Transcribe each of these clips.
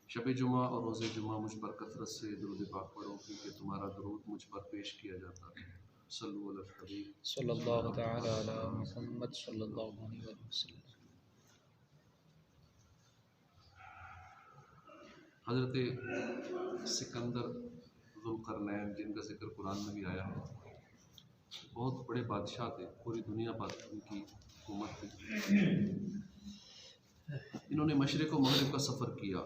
शब जुमा और रोज़े जुमा मुझ पर कसरत से दुरूद पाक पढ़ो, क्योंकि तुम्हारा दुरूद मुझ पर पेश किया जाता है। सल्लल्लाहु अलैहि हबीब सल्लल्लाहु तआला अला मुहम्मद सल्लल्लाहु अलैहि वसल्लम। हज़रत सिकंदर ज़ुल्क़रनैन, जिनका ज़िक्र कुरान में भी आया है, बहुत बड़े बादशाह थे, पूरी दुनिया पर उनकी हुकूमत थी। इन्होंने मशरिक़ व मग़रिब का सफ़र किया।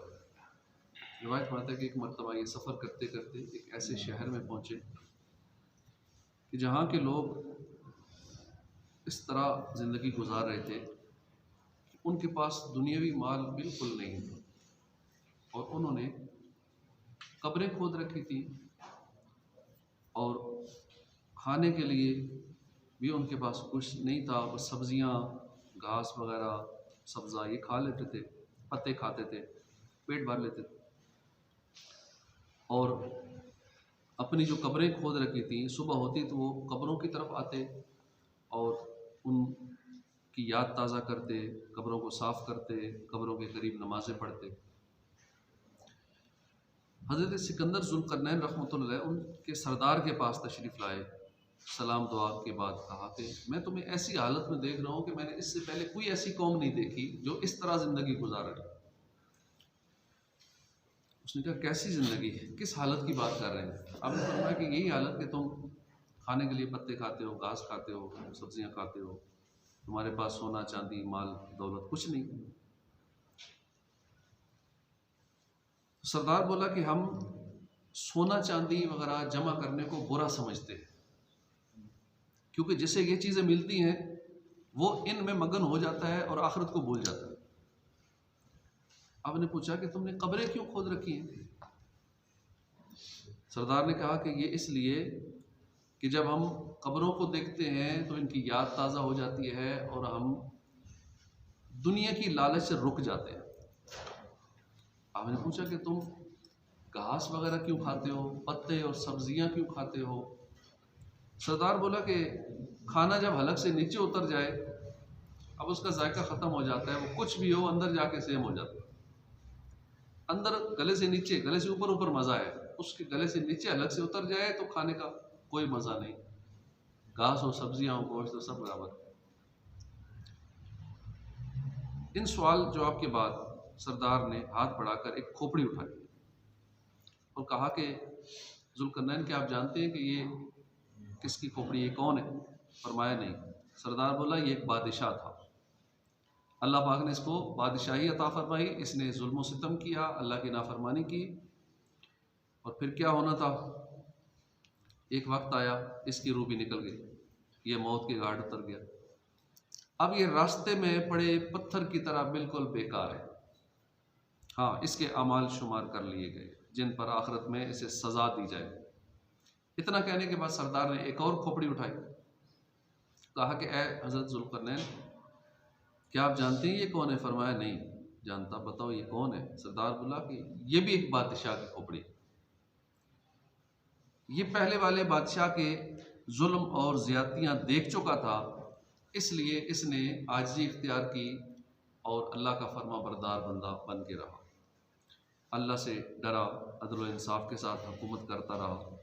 रिवायत में आता है कि एक मरतबा ये सफ़र करते करते एक ऐसे शहर में पहुँचे कि जहाँ के लोग इस तरह ज़िंदगी गुजार रहे थे कि उनके पास दुनियावी माल बिल्कुल नहीं था, और उन्होंने कब्रें खोद रखी थी और खाने के लिए भी उनके पास कुछ नहीं था, बस सब्जियां, घास वगैरह, सब्ज़ा ये खा लेते थे, पत्ते खाते थे, पेट भर लेते थे। और अपनी जो कब्रें खोद रखी थी, सुबह होती तो वो कब्रों की तरफ आते और उनकी याद ताज़ा करते, कब्रों को साफ़ करते, कब्रों के करीब नमाज़ें पढ़ते। हज़रत सिकंदर ज़ुल्क़रनैन रहमतुल्लाह अलैह उनके सरदार के पास तशरीफ़ लाए। सलाम दुआ के बाद कहा कि मैं तुम्हें ऐसी हालत में देख रहा हूँ कि मैंने इससे पहले कोई ऐसी कौम नहीं देखी जो इस तरह ज़िंदगी गुजार रही। उसने कहा कैसी ज़िंदगी, किस हालत की बात कर रहे हैं? आपने फरमाया कि यही हालत कि तुम खाने के लिए पत्ते खाते हो, घास खाते हो, सब्जियां खाते हो, तुम्हारे पास सोना चांदी माल दौलत कुछ नहीं। तो सरदार बोला कि हम सोना चांदी वगैरह जमा करने को बुरा समझते हैं, क्योंकि जिसे ये चीज़ें मिलती हैं वो इनमें मगन हो जाता है और आखिरत को भूल जाता है। आपने पूछा कि तुमने कब्रें क्यों खोद रखी हैं? सरदार ने कहा कि ये इसलिए कि जब हम कब्रों को देखते हैं तो इनकी याद ताज़ा हो जाती है और हम दुनिया की लालच से रुक जाते हैं। आपने पूछा कि तुम घास वगैरह क्यों खाते हो, पत्ते और सब्जियां क्यों खाते हो? सरदार बोला कि खाना जब हलक से नीचे उतर जाए, अब उसका जायका ख़त्म हो जाता है, वो कुछ भी हो अंदर जाके सेम हो जाता है। अंदर गले से नीचे, गले से ऊपर ऊपर मज़ा है, उसके गले से नीचे हलक से उतर जाए तो खाने का कोई मज़ा नहीं। घास हो, सब्जियां हो, गोश्त हो, सब बराबर। इन सवाल जवाब के बाद सरदार ने हाथ बढ़ाकर एक खोपड़ी उठाई और कहा कि ज़ुल्क़रनैन, क्या आप जानते हैं कि ये किसकी खोपड़ी, ये कौन है? फरमाया नहीं। सरदार बोला ये एक बादशाह था, अल्लाह पाक ने इसको बादशाही अता फरमाई, इसने जुल्म सितम किया, अल्लाह की नाफरमानी की, और फिर क्या होना था, एक वक्त आया इसकी रूह भी निकल गई, ये मौत के घाट उतर गया। अब ये रास्ते में पड़े पत्थर की तरह बिल्कुल बेकार है। हाँ, इसके अमाल शुमार कर लिए गए जिन पर आखिरत में इसे सज़ा दी जाए। इतना कहने के बाद सरदार ने एक और खोपड़ी उठाई, कहा कि ए हज़रत ज़ुल्क़रनैन, क्या आप जानते हैं ये कौन है? फरमाया नहीं जानता, बताओ ये कौन है? सरदार बोला कि ये भी एक बादशाह की खोपड़ी। ये पहले वाले बादशाह के जुल्म और ज़्यादतियाँ देख चुका था, इसलिए इसने आजिज़ी इख्तियार की और अल्लाह का फर्मा बरदार बंदा बन के रहा, अल्लाह से डरा, अदल व इंसाफ के साथ हुकूमत करता रहा।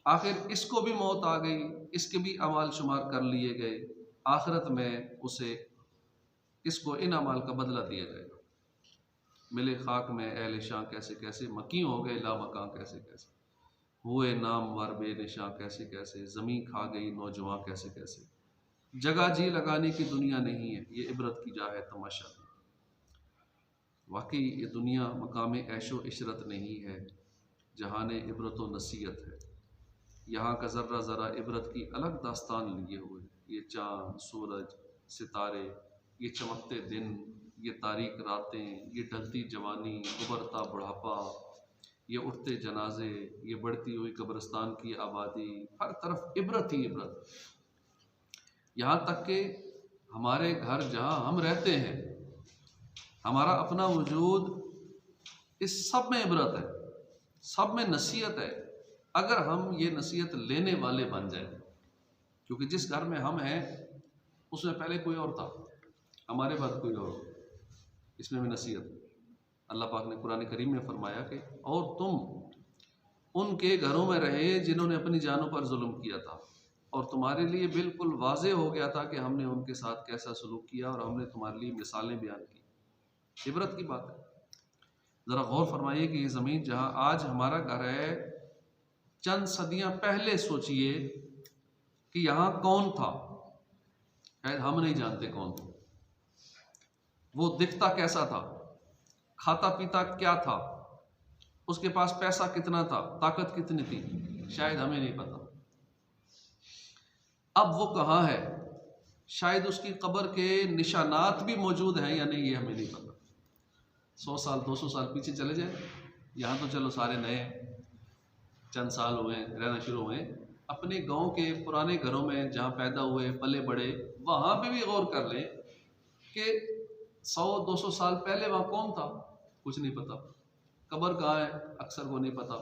आखिर इसको भी मौत आ गई, इसके भी अमाल शुमार कर लिए गए, आखिरत में उसे इसको इन अमाल का बदला दिया जाएगा। मिले खाक में अहले शां कैसे कैसे, मकी हो गए लामकां कैसे कैसे, हुए नाम वर बेनिशां कैसे कैसे, ज़मीं खा गई नौजवान कैसे कैसे। जगह जी लगाने की दुनिया नहीं है, ये इबरत की जा है तमाशा। वाकई ये दुनिया मकाम ऐशो इशरत नहीं है, जहान इबरत व नसीहत है। यहाँ का ज़र्रा ज़रा इबरत की अलग दास्तान लिए हुए, ये चाँद सूरज सितारे, ये चमकते दिन, ये तारीक रातें, ये ढलती जवानी, उभरता बुढ़ापा, ये उठते जनाजे, ये बढ़ती हुई कब्रिस्तान की आबादी, हर तरफ इबरत ही इबरत। यहाँ तक कि हमारे घर जहाँ हम रहते हैं, हमारा अपना वजूद, इस सब में इबरत है, सब में नसीहत है, अगर हम ये नसीहत लेने वाले बन जाएं। क्योंकि जिस घर में हम हैं उसमें पहले कोई और था, हमारे बाद कोई और, इसमें भी नसीहत। अल्लाह पाक ने कुरान करीम में फरमाया कि और तुम उनके घरों में रहे जिन्होंने अपनी जानों पर जुल्म किया था, और तुम्हारे लिए बिल्कुल वाज़े हो गया था कि हमने उनके साथ कैसा सलूक किया, और हमने तुम्हारे लिए मिसालें बयान की। इबरत की बात है। ज़रा गौर फरमाइए कि ये ज़मीन जहाँ आज हमारा घर है, चंद सदियाँ पहले सोचिए कि यहाँ कौन था। शायद हम नहीं जानते कौन था, वो दिखता कैसा था, खाता पीता क्या था, उसके पास पैसा कितना था, ताकत कितनी थी, शायद हमें नहीं पता। अब वो कहाँ है, शायद उसकी कब्र के निशानात भी मौजूद हैं या नहीं, ये हमें नहीं पता। 100 साल 200 साल पीछे चले जाए, यहाँ तो चलो सारे नए चंद साल हुए रहना शुरू हुए, अपने गांव के पुराने घरों में जहाँ पैदा हुए पले बड़े, वहाँ पे भी गौर कर लें कि 100-200 साल पहले वहाँ कौन था, कुछ नहीं पता। कब्र कहाँ है, अक्सर को नहीं पता।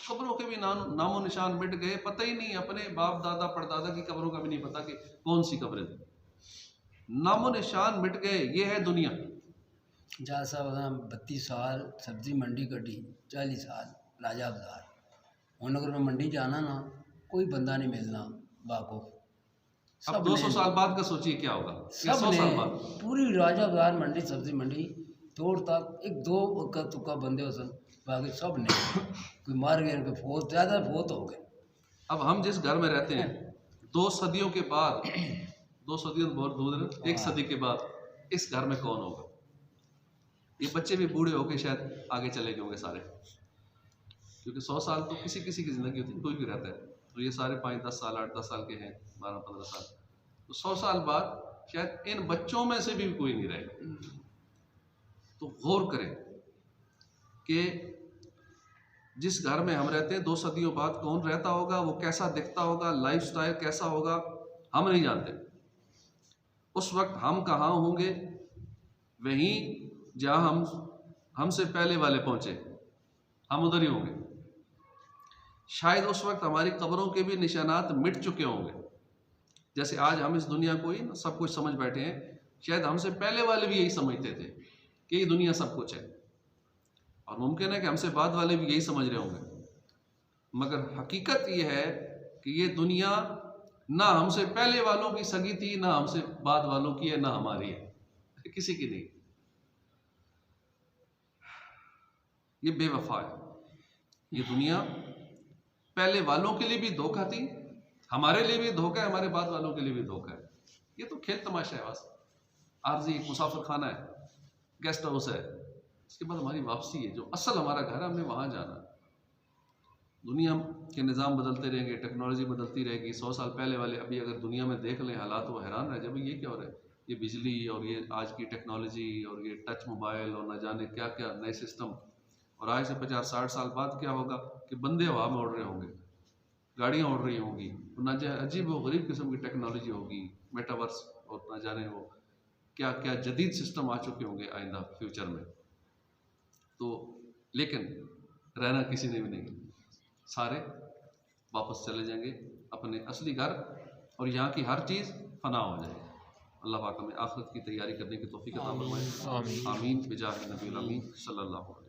कब्रों के भी नामो निशान मिट गए, पता ही नहीं। अपने बाप दादा परदादा की कब्रों का भी नहीं पता कि कौन सी कब्रें थी, नामो निशान मिट गए। ये है दुनिया। जहाँ साहब 32 साल सब्जी मंडी कटी, 40 साल राजा बाजार, और अगर मैं मंडी जाना ना, कोई बंदा नहीं मिलना वाकुफ। अब 200 साल बाद का सोचिए क्या होगा, या 100 साल बाद। पूरी राजा बाजार मंडी, सब्जी मंडी तोड़ तक एक दो का तुक्का बंदे हो सन, बाकी सब ने कोई मार गए, कोई फोत, ज़्यादा फोत हो गए। अब हम जिस घर में रहते हैं, 2 सदियों के बाद, 2 सदियों बहुत दूर है, 1 सदी के बाद इस घर में कौन होगा। ये बच्चे भी बूढ़े होके शायद आगे चले गए होंगे सारे, क्योंकि 100 साल तो किसी किसी की ज़िंदगी होती है, कोई भी रहता है। तो ये सारे 5-10 साल 8-10 साल के हैं, 12-15 साल, तो 100 साल बाद शायद इन बच्चों में से भी कोई नहीं रहेगा। तो गौर करें कि जिस घर में हम रहते हैं 2 सदियों बाद कौन रहता होगा, वो कैसा दिखता होगा, लाइफस्टाइल कैसा होगा, हम नहीं जानते। उस वक्त हम कहाँ होंगे, वहीं जहाँ हमसे पहले वाले पहुँचे, हम उधर ही होंगे। शायद उस वक्त हमारी कब्रों के भी निशानात मिट चुके होंगे। जैसे आज हम इस दुनिया को ही सब कुछ समझ बैठे हैं, शायद हमसे पहले वाले भी यही समझते थे कि ये दुनिया सब कुछ है, और मुमकिन है कि हमसे बाद वाले भी यही समझ रहे होंगे। मगर हकीकत ये है कि ये दुनिया ना हमसे पहले वालों की सगी थी, ना हमसे बाद वालों की है, ना हमारी है, किसी की नहीं। ये बेवफा है। ये दुनिया पहले वालों के लिए भी धोखा थी, हमारे लिए भी धोखा है, हमारे बाद वालों के लिए भी धोखा है। ये तो खेल तमाशा है, बस आर्जी एक मुसाफिर खाना है, गेस्ट हाउस है, इसके बाद हमारी वापसी है। जो असल हमारा घर है, हमने वहाँ जाना। दुनिया के निज़ाम बदलते रहेंगे, टेक्नोलॉजी बदलती रहेगी। 100 साल पहले वाले अभी अगर दुनिया में देख लें हालात, वो हैरान रह जाए, ये क्या हो रहा है। ये बिजली और ये आज की टेक्नोलॉजी और ये टच मोबाइल और न जाने क्या क्या नए सिस्टम, और आज से 50-60 साल बाद क्या होगा कि बंदे हवा में उड़ रहे होंगे, गाड़ियाँ उड़ रही होंगी, न जाने अजीब व गरीब किस्म की टेक्नोलॉजी होगी, मेटावर्स, और न जाने वो क्या क्या जदीद सिस्टम आ चुके होंगे आइंदा फ्यूचर में। तो लेकिन रहना किसी ने भी नहीं, सारे वापस चले जाएंगे अपने असली घर, और यहाँ की हर चीज़ फना हो जाएगी। अल्लाह पाक हमें आखिरत की तैयारी करने की तौफीक अता फरमाए। आमीन बिजाह नबी अमीन सल्लल्लाहु अलैहि वसल्लम।